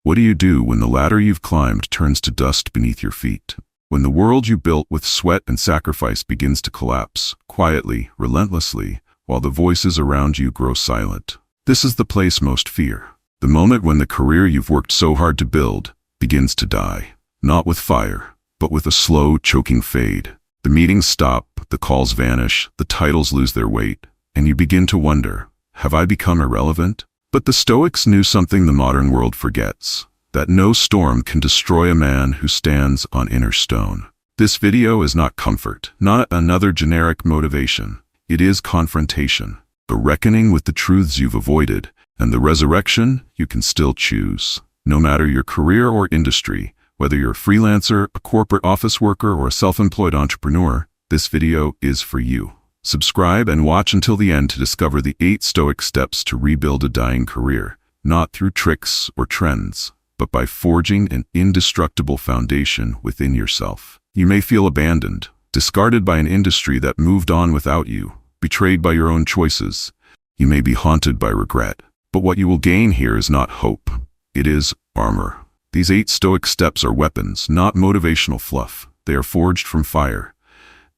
What do you do when the ladder you've climbed turns to dust beneath your feet? When the world you built with sweat and sacrifice begins to collapse, quietly, relentlessly, while the voices around you grow silent? This is the place most fear. The moment when the career you've worked so hard to build begins to die. Not with fire, but with a slow, choking fade. The meetings stop, the calls vanish, the titles lose their weight, and you begin to wonder, have I become irrelevant? But the Stoics knew something the modern world forgets, that no storm can destroy a man who stands on inner stone. This video is not comfort, not another generic motivation. It is confrontation, a reckoning with the truths you've avoided, and the resurrection you can still choose. No matter your career or industry, whether you're a freelancer, a corporate office worker, or a self-employed entrepreneur, this video is for you. Subscribe and watch until the end to discover the 8 Stoic steps to rebuild a dying career, not through tricks or trends, but by forging an indestructible foundation within yourself. You may feel abandoned, discarded by an industry that moved on without you, betrayed by your own choices. You may be haunted by regret, but what you will gain here is not hope. It is armor. These 8 Stoic steps are weapons, not motivational fluff. They are forged from fire.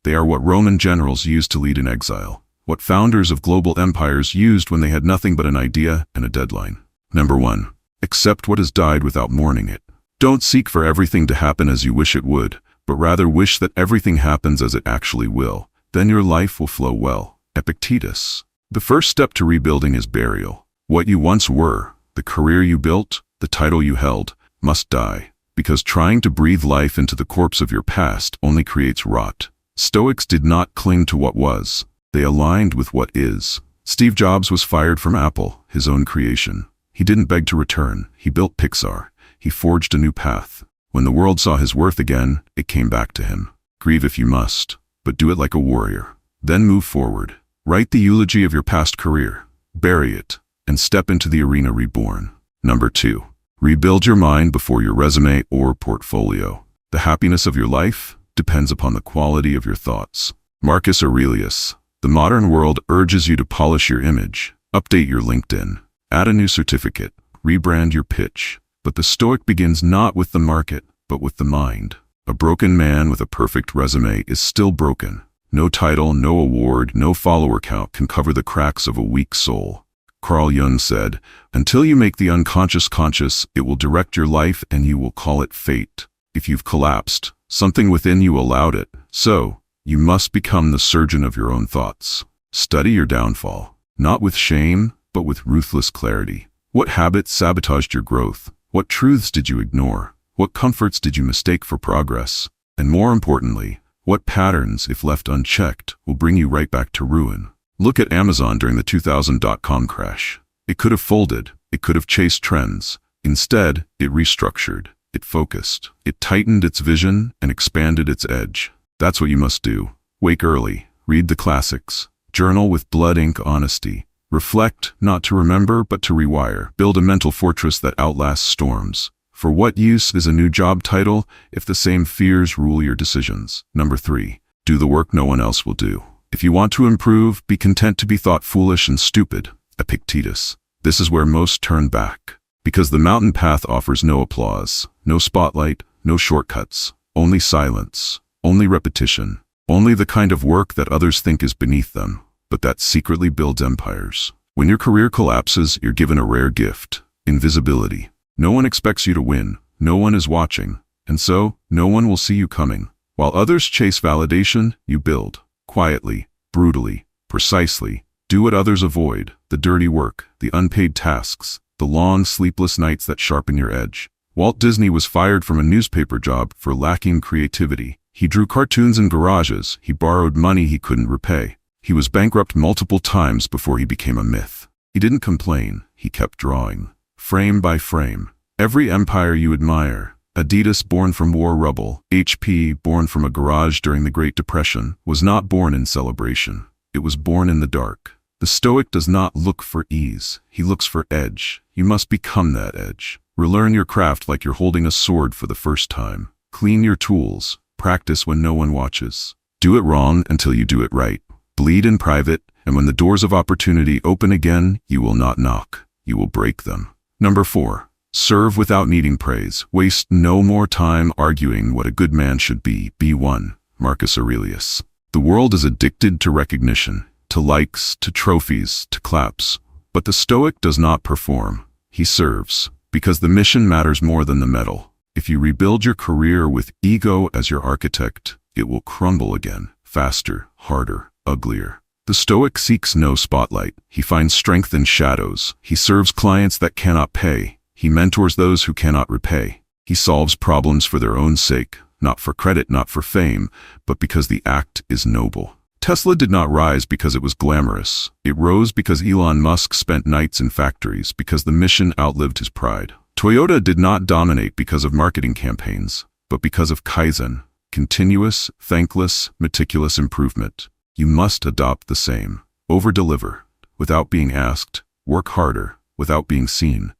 They are what Roman generals used to lead in exile, what founders of global empires used when they had nothing but an idea and a deadline. Number 1. Accept what has died without mourning it. Don't seek for everything to happen as you wish it would, but rather wish that everything happens as it actually will. Then your life will flow well. Epictetus. The first step to rebuilding is burial. What you once were, the career you built, the title you held, must die, because trying to breathe life into the corpse of your past only creates rot. Stoics did not cling to what was. They aligned with what is. Steve Jobs was fired from Apple, his own creation. He didn't beg to return. He built Pixar. He forged a new path. When the world saw his worth again, it came back to him. Grieve if you must, but do it like a warrior. Then move forward. Write the eulogy of your past career. Bury it, and step into the arena reborn. Number 2. Rebuild your mind before your resume or portfolio. The happiness of your life depends upon the quality of your thoughts. Marcus Aurelius. The modern world urges you to polish your image, update your LinkedIn, add a new certificate, rebrand your pitch. But the Stoic begins not with the market, but with the mind. A broken man with a perfect resume is still broken. No title, no award, no follower count can cover the cracks of a weak soul. Carl Jung said, "Until you make the unconscious conscious, it will direct your life and you will call it fate." If you've collapsed, something within you allowed it. So, you must become the surgeon of your own thoughts. Study your downfall, not with shame, but with ruthless clarity. What habits sabotaged your growth? What truths did you ignore? What comforts did you mistake for progress? And more importantly, what patterns, if left unchecked, will bring you right back to ruin? Look at Amazon during the 2000 crash. It could have folded. It could have chased trends. Instead, it restructured. It focused. It tightened its vision and expanded its edge. That's what you must do. Wake early. Read the classics. Journal with blood ink honesty. Reflect, not to remember, but to rewire. Build a mental fortress that outlasts storms. For what use is a new job title if the same fears rule your decisions? Number 3. Do the work no one else will do. If you want to improve, be content to be thought foolish and stupid. Epictetus. This is where most turn back. Because the mountain path offers no applause, no spotlight, no shortcuts, only silence, only repetition, only the kind of work that others think is beneath them, but that secretly builds empires. When your career collapses, you're given a rare gift: invisibility. No one expects you to win, no one is watching, and so, no one will see you coming. While others chase validation, you build. Quietly, brutally, precisely. Do what others avoid: the dirty work, the unpaid tasks, the long, sleepless nights that sharpen your edge. Walt Disney was fired from a newspaper job for lacking creativity. He drew cartoons in garages. He borrowed money he couldn't repay. He was bankrupt multiple times before he became a myth. He didn't complain. He kept drawing. Frame by frame. Every empire you admire, Adidas born from war rubble, HP born from a garage during the Great Depression, was not born in celebration. It was born in the dark. The Stoic does not look for ease. He looks for edge. You must become that edge. Relearn your craft like you're holding a sword for the first time. Clean your tools. Practice when no one watches. Do it wrong until you do it right. Bleed in private, and when the doors of opportunity open again, you will not knock. You will break them. Number 4. Serve without needing praise. Waste no more time arguing what a good man should be. B1. Marcus Aurelius. The world is addicted to recognition, to likes, to trophies, to claps. But the Stoic does not perform. He serves, because the mission matters more than the medal. If you rebuild your career with ego as your architect, it will crumble again, faster, harder, uglier. The Stoic seeks no spotlight. He finds strength in shadows. He serves clients that cannot pay. He mentors those who cannot repay. He solves problems for their own sake, not for credit, not for fame, but because the act is noble. Tesla did not rise because it was glamorous. It rose because Elon Musk spent nights in factories, because the mission outlived his pride. Toyota did not dominate because of marketing campaigns, but because of Kaizen, continuous, thankless, meticulous improvement. You must adopt the same. Over-deliver, without being asked. Work harder, without being seen.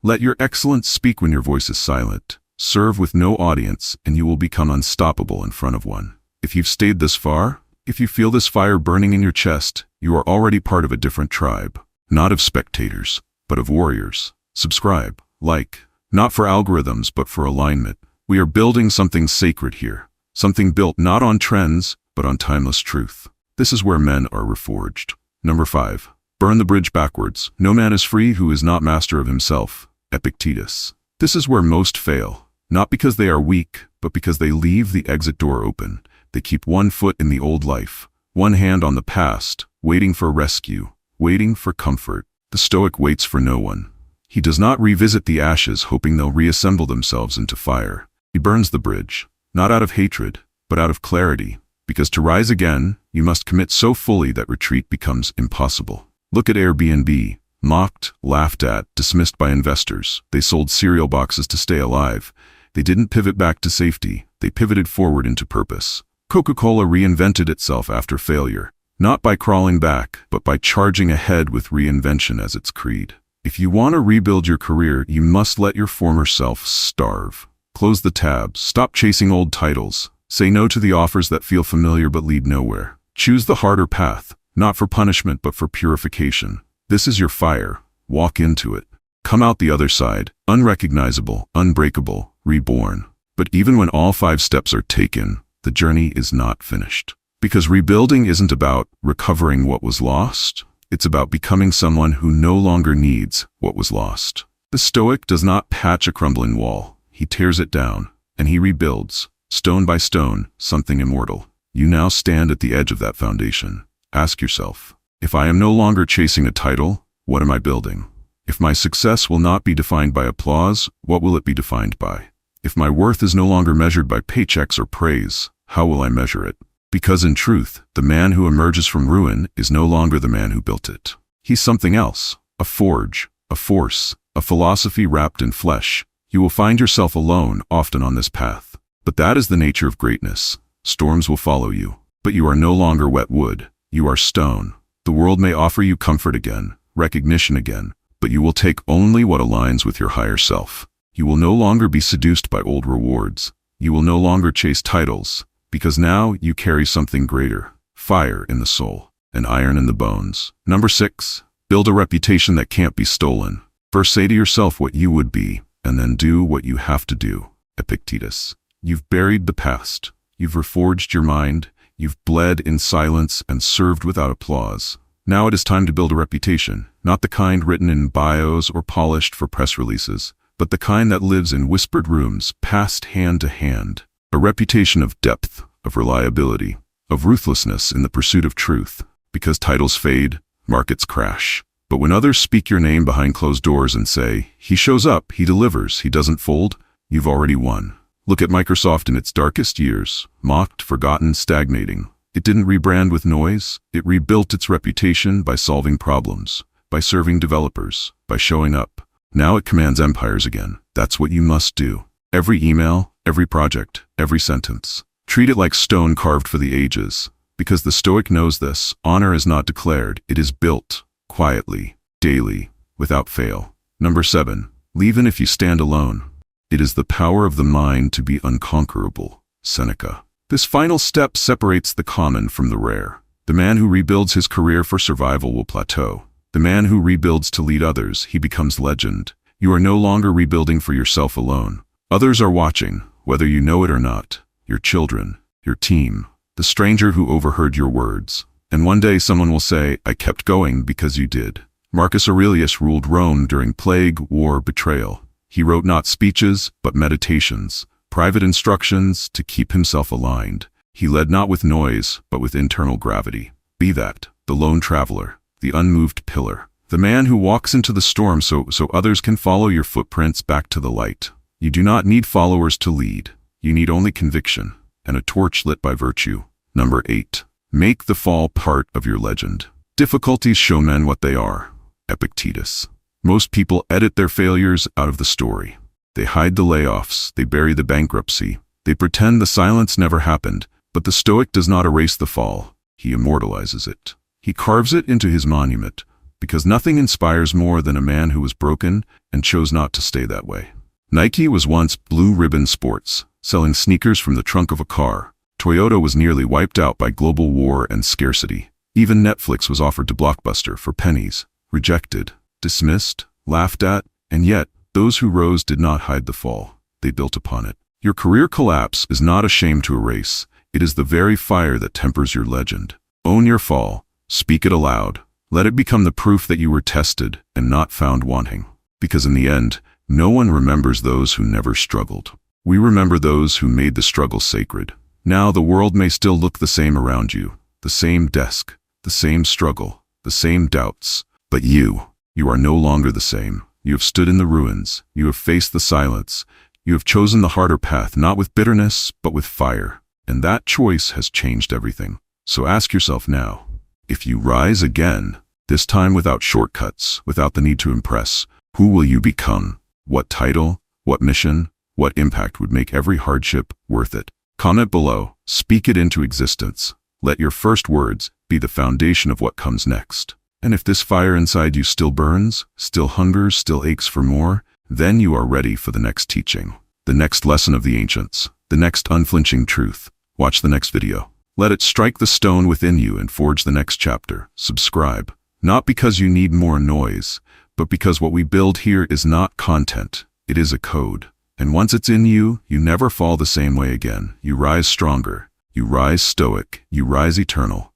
Let your excellence speak when your voice is silent. Serve with no audience, and you will become unstoppable in front of one. If you've stayed this far, if you feel this fire burning in your chest, you are already part of a different tribe. Not of spectators, but of warriors. Subscribe, like, not for algorithms, but for alignment. We are building something sacred here. Something built not on trends, but on timeless truth. This is where men are reforged. Number 5. Burn the bridge backwards. No man is free who is not master of himself. Epictetus. This is where most fail, not because they are weak, but because they leave the exit door open. They keep one foot in the old life, one hand on the past, waiting for rescue, waiting for comfort. The Stoic waits for no one. He does not revisit the ashes hoping they'll reassemble themselves into fire. He burns the bridge, not out of hatred, but out of clarity, because to rise again, you must commit so fully that retreat becomes impossible. Look at Airbnb. Mocked, laughed at, dismissed by investors. They sold cereal boxes to stay alive. They didn't pivot back to safety. They pivoted forward into purpose. Coca-Cola reinvented itself after failure, not by crawling back, but by charging ahead with reinvention as its creed. If you want to rebuild your career, you must let your former self starve. Close the tabs. Stop chasing old titles. Say no to the offers that feel familiar but lead nowhere. Choose the harder path, not for punishment but for purification. This is your fire. Walk into it. Come out the other side, unrecognizable, unbreakable, reborn. But even when all 5 steps are taken, the journey is not finished. Because rebuilding isn't about recovering what was lost. It's about becoming someone who no longer needs what was lost. The Stoic does not patch a crumbling wall. He tears it down, and he rebuilds, stone by stone, something immortal. You now stand at the edge of that foundation. Ask yourself, if I am no longer chasing a title, what am I building? If my success will not be defined by applause, what will it be defined by? If my worth is no longer measured by paychecks or praise, how will I measure it? Because in truth, the man who emerges from ruin is no longer the man who built it. He's something else, a forge, a force, a philosophy wrapped in flesh. You will find yourself alone often on this path. But that is the nature of greatness. Storms will follow you, but you are no longer wet wood. You are stone. The world may offer you comfort again, recognition again, but you will take only what aligns with your higher self. You will no longer be seduced by old rewards. You will no longer chase titles, because now you carry something greater, fire in the soul, and iron in the bones. Number 6, build a reputation that can't be stolen. First say to yourself what you would be, and then do what you have to do. Epictetus. You've buried the past. You've reforged your mind. You've bled in silence and served without applause. Now it is time to build a reputation, not the kind written in bios or polished for press releases, but the kind that lives in whispered rooms, passed hand to hand. A reputation of depth, of reliability, of ruthlessness in the pursuit of truth. Because titles fade, markets crash. But when others speak your name behind closed doors and say, he shows up, he delivers, he doesn't fold, you've already won. Look at Microsoft in its darkest years, mocked, forgotten, stagnating. It didn't rebrand with noise. It rebuilt its reputation by solving problems, by serving developers, by showing up. Now it commands empires again. That's what you must do. Every email, every project, every sentence. Treat it like stone carved for the ages. Because the Stoic knows this, honor is not declared, it is built, quietly, daily, without fail. Number 7, even if you stand alone. It is the power of the mind to be unconquerable. Seneca. This final step separates the common from the rare. The man who rebuilds his career for survival will plateau. The man who rebuilds to lead others, he becomes legend. You are no longer rebuilding for yourself alone. Others are watching, whether you know it or not. Your children, your team, the stranger who overheard your words. And one day someone will say, I kept going because you did. Marcus Aurelius ruled Rome during plague, war, betrayal. He wrote not speeches, but meditations, private instructions to keep himself aligned. He led not with noise, but with internal gravity. Be that, the lone traveler, the unmoved pillar, the man who walks into the storm so others can follow your footprints back to the light. You do not need followers to lead. You need only conviction, and a torch lit by virtue. Number 8. Make the fall part of your legend. Difficulties show men what they are. Epictetus. Most people edit their failures out of the story. They hide the layoffs, they bury the bankruptcy, they pretend the silence never happened, but the Stoic does not erase the fall. He immortalizes it. He carves it into his monument, because nothing inspires more than a man who was broken and chose not to stay that way. Nike was once Blue Ribbon Sports, selling sneakers from the trunk of a car. Toyota was nearly wiped out by global war and scarcity. Even Netflix was offered to Blockbuster for pennies, rejected, dismissed, laughed at, and yet, those who rose did not hide the fall. They built upon it. Your career collapse is not a shame to erase. It is the very fire that tempers your legend. Own your fall. Speak it aloud. Let it become the proof that you were tested and not found wanting. Because in the end, no one remembers those who never struggled. We remember those who made the struggle sacred. Now the world may still look the same around you. The same desk, the same struggle, the same doubts. But you are no longer the same. You have stood in the ruins. You have faced the silence. You have chosen the harder path, not with bitterness, but with fire. And that choice has changed everything. So ask yourself now, if you rise again, this time without shortcuts, without the need to impress, who will you become? What title, what mission, what impact would make every hardship worth it? Comment below, speak it into existence. Let your first words be the foundation of what comes next. And if this fire inside you still burns, still hungers, still aches for more, then you are ready for the next teaching, the next lesson of the ancients, the next unflinching truth. Watch the next video. Let it strike the stone within you and forge the next chapter. Subscribe, not because you need more noise, but because what we build here is not content, it is a code. And once it's in you, you never fall the same way again. You rise stronger, you rise stoic, you rise eternal.